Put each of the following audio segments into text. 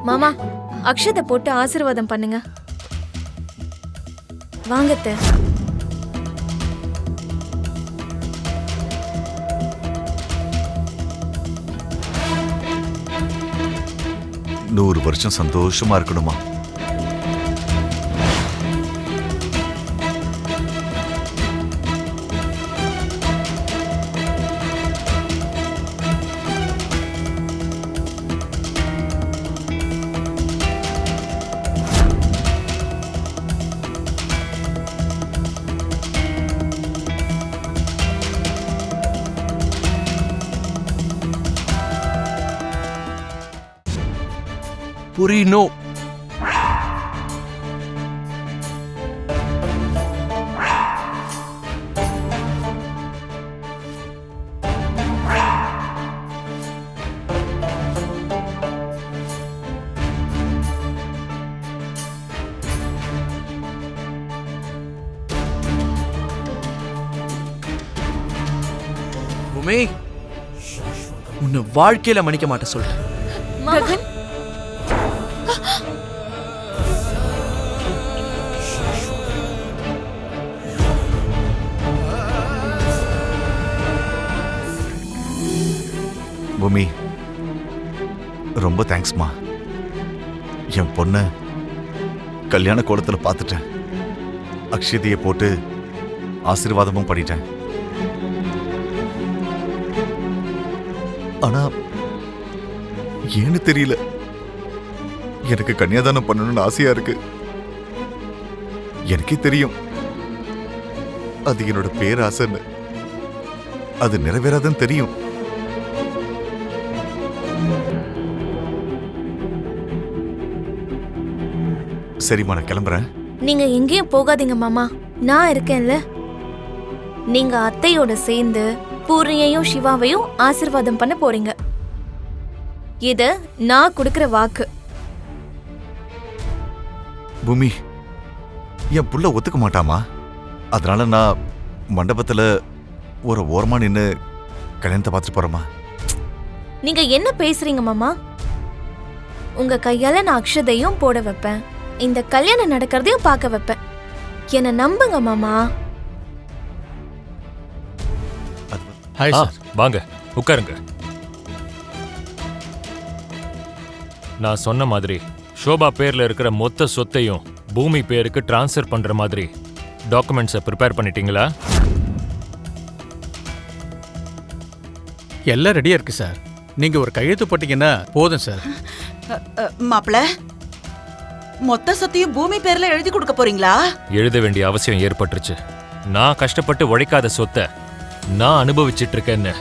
மாமா, அக்ஷதை போட்டு ஆசீர்வாதம் பண்ணுங்க. வாங்கத்த. நூறு வருஷம் சந்தோஷமா இருக்கணுமா? புரினோ உமே, உன்னை வாழ்க்கையில மன்னிக்க மாட்டேன் சொல்றேன். ககன், பூமி, ரொம்ப தேங்க்ஸ்மா. என் பொண்ண கல்யாண கோலத்துல பார்த்துட்டேன். அக்ஷதையை போட்டு ஆசீர்வாதமும் பண்ணிட்டேன். ஆனா ஏன்னு தெரியல, எனக்கு கன்னியாதானம் பண்ணணும்னு ஆசையா இருக்கு. எனக்கே தெரியும் அது என்னோட பேராசைன்னு. அது நிறைவேறாதுன்னு தெரியும். சரிம்மா, நான் கிளம்புறேன். நீங்க எங்கேயும் போகாதீங்க மாமா, நான் இருக்கேன்ல. நீங்க அத்தையோட சேர்ந்து பூர்ணியையும் சிவாவையும் ஆசீர்வாதம் பண்ண போறீங்க. இத நான் கொடுக்கிற வாக்கு. பூமி, என் புள்ள ஒத்துக்க மாட்டாமா? அதனால நான் மண்டபத்துல ஒரு ஓரமா நின்னு கல்யாணத்தை பார்த்துட்டு போறேம்மா. நீங்க என்ன பேசுறீங்க மாமா? உங்க கையால நான் அக்ஷதையும் போட வைப்பேன், இந்த கல்யாணம் நடக்கிறதையும் பார்க்க வைப்பேன். என்ன நம்புங்க மாமா. ஹாய் சார், வாங்க உட்காருங்க. நான் சொன்ன மாதிரி ஷோபா பேர்ல இருக்கிற மொத்த சொத்தையும் பூமி பேருக்கு டிரான்ஸ்ஃபர் பண்ற மாதிரி டாக்குமெண்ட்ஸை ப்ரிப்பேர் பண்ணிட்டீங்களா? எல்லாம் ரெடியா இருக்கு சார். நீங்க ஒரு கையெழுத்து போட்டீங்கன்னா போதும் சார். மாப்பிள, மொத்த சொத்தையும் பூமி பேர்ல எழுதி கொடுக்க போறீங்களா? எழுத வேண்டிய அவசியம் ஏற்பட்டுருச்சு. நான் கஷ்டப்பட்டு உழைக்காத சொத்தை நான் அனுபவிச்சிட்டு இருக்கேன்னு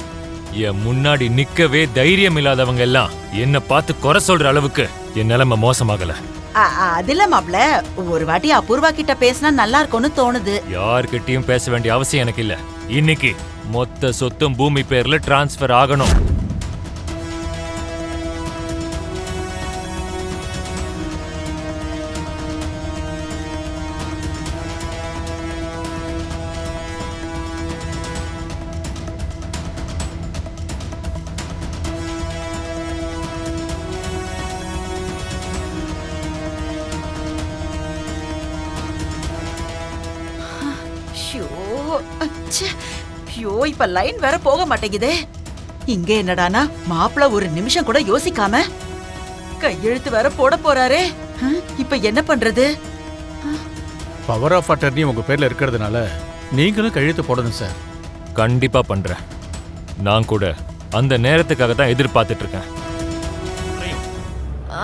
என் முன்னாடி நிக்கவே தைரியம் இல்லாதவங்க எல்லாம் என்ன பார்த்து குறை சொல்ற அளவுக்கு என் நிலைமை மோசமாகல. அதுல மாப்பிள, ஒரு வாட்டி அபூர்வா கிட்ட பேசினா நல்லா இருக்கும்னு தோணுது. யார்கிட்டயும் பேச வேண்டிய அவசியம் எனக்கு இல்ல. இன்னைக்கு மொத்த சொத்தும் பூமி பேர்ல டிரான்ஸ்ஃபர் ஆகணும். இப்ப லைன் வேற போக மாட்டேங்குதே. இங்க என்னடானா மாப்பிள ஒரு நிமிஷம் கூட யோசிக்காம கையெழுத்து வேற போட போறாரே. இப்ப என்ன பண்றது? பவர் ஆஃப் அட்டர்னி உங்க பேர்ல இருக்கிறதுனால நீங்களும் கையெழுத்து போடணும் சார். கண்டிப்பா பண்றேன். நான் கூட அந்த நேரத்துக்காக தான் எதிர்பார்த்துட்டு இருக்கேன்.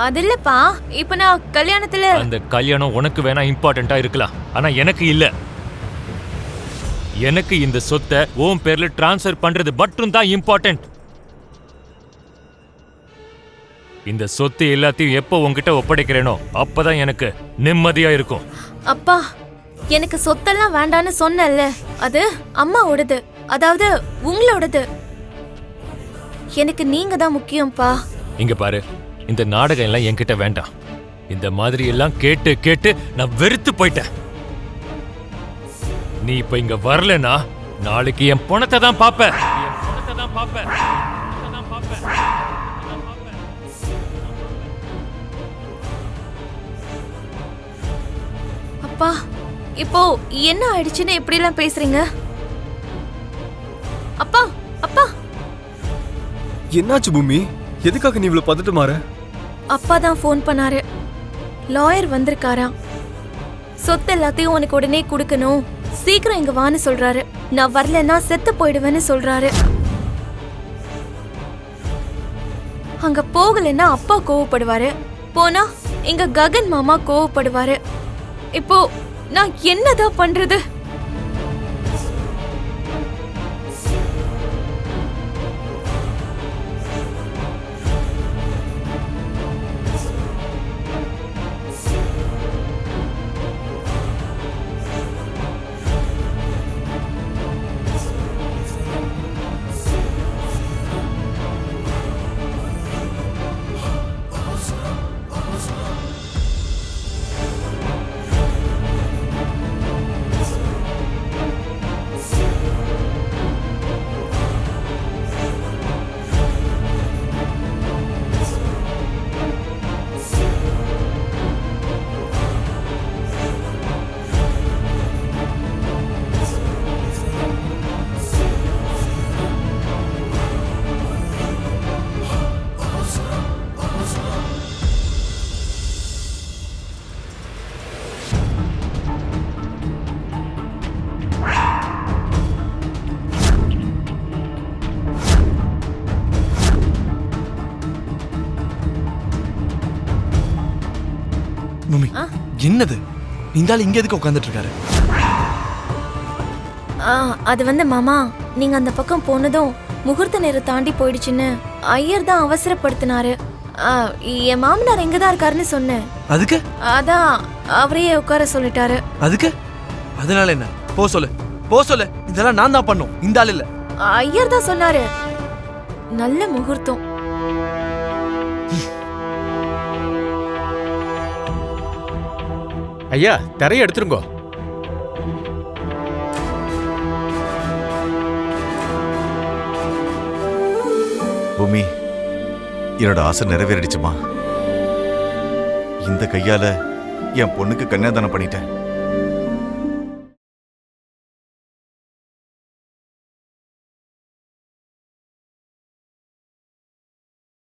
அது இல்லப்பா, இப்ப நான் கல்யாணத்துல அந்த கல்யாணம் உனக்கு வேணா இம்பார்ட்டண்டா இருக்கலாம், ஆனா எனக்கு இல்ல. எனக்கு இந்த சொத்தை உன் பேர்ல டிரான்ஸ்ஃபர் பண்றது மட்டும் தான் இம்பார்ட்டன்ட். இந்த சொத்து எல்லாத்தையும் எப்போ உன்கிட்ட ஒப்படைக்கிறேனோ அப்பதான் எனக்கு நிம்மதியா இருக்கும். அப்பா, எனக்கு சொத்தெல்லாம் வேண்டான்னு சொன்னேன்ல, அது அம்மாவோடது, அதாவது உங்களோடது. எனக்கு நீங்க தான் முக்கியம்ப்பா. இங்க பாரு, இந்த நாடகம் எல்லாம் என்கிட்ட வேண்டாம். இந்த மாதிரி எல்லாம் கேட்டு கேட்டு நான் வெறுத்து போயிட்டேன். நீ இப்ப இங்க வரலனா நாளைக்கு என் பணத்தை தான் பாப்ப. அப்பா, இப்போ என்ன ஆயிடுச்சுன்னு எப்படி எல்லாம் பேசுறீங்க? அப்பா, அப்பா. என்னாச்சு பூமி? எதுக்காக நீ இவ்வளவு பதட்டு மாற? அப்பா தான் ஃபோன் பண்ணாரு. லாயர் வந்திருக்காராம். சொத்து எல்லாத்தையும் உனக்கு உடனே கொடுக்கணும், சீக்கிரம் இங்க வான்னு சொல்றாரு. நான் வரலன்னா செத்து போயிடுவேன்னு சொல்றாரு. அங்க போகலன்னா அப்பா கோவப்படுவாரு, போனா எங்க ககன் மாமா கோவப்படுவாரு. இப்போ நான் என்னதான் பண்றது? பூமி, என்னது இந்த ஆள் இங்க எதுக்கு உட்காந்துட்டு இருக்காரு? அது வந்து மாமா, நீங்க அந்த பக்கம் போனதும் முகூர்த்த நேரம் தாண்டி போயிடுச்சுன்னு ஐயர் தான் அவசரப்படுத்தினாரு. என் மாமனார் எங்கதான் இருக்காருன்னு சொன்னேன். அதுக்கு அதான் அவரையே உட்கார சொல்லிட்டாரு. அதுக்கு அதனால என்ன? போ சொல்லு, போ சொல்லு. இதெல்லாம் நான் தான் பண்ணும், இந்த ஆள் இல்ல. ஐயர் தான் சொன்னாரு, நல்ல முகூர்த்தம். ஐயா, திரையை எடுத்துருங்கோ. பூமி, என்னோட ஆசை நிறைவேறிடுச்சுமா. இந்த கையால என் பொண்ணுக்கு கன்னியாதானம் பண்ணிட்டேன்.